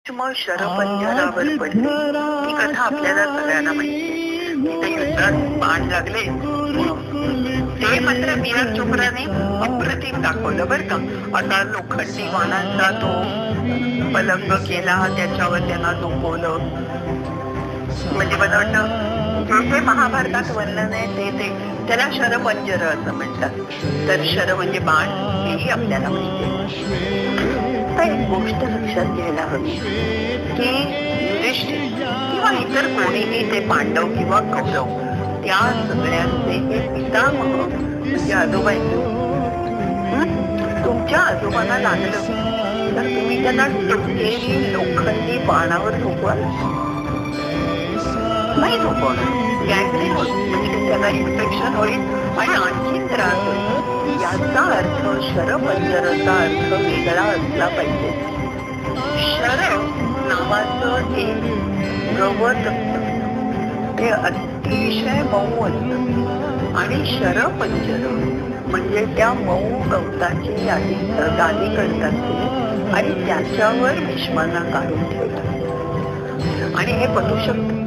मग शरपंजरावर पडले ही कथा आपल्याला सगळ्यांना माहिती. तिथे युद्धात बाण लागले ते मात्र मीरा चोप्राने अप्रतिम दाखवलं बरं का. असा लोखंडी बाणांचा तो पलंग केला, त्याच्यावर त्यांना झोपवलं. म्हणजे मला वाटतं जे महाभारतात वर्णन आहे ते त्याला शरपंजर असं म्हणतात. तर शर म्हणजे बाण, हेही आपल्याला माहिती आहे. एक गोष्ट लक्षात घ्यायला हवी की युधिष्ठिर किंवा इतर कोणीही ते पांडव किंवा कौरव त्या सगळ्यांचे हे पितामह म्हणजे आजोबा. तुमच्या आजोबांना लागलं तर तुम्ही त्यांना टोकेरी लोखंडी बाणावर झोपवाल नाही, झोपवणार. गॅंग्रीन होईल, म्हणजे त्याला इन्फेक्शन होईल आणि आणखीन त्रास होईल. याचा अर्थ शरपंजरचा अर्थ वेगळा असला पाहिजे. शर नावाचं एक गवत ते अतिशय मऊ असतं आणि शरपंजर म्हणजे त्या मऊ गवताची गादी करतात ते आणि त्याच्यावर भीष्मांना काढून ठेवतात. आणि हे पटू शकतं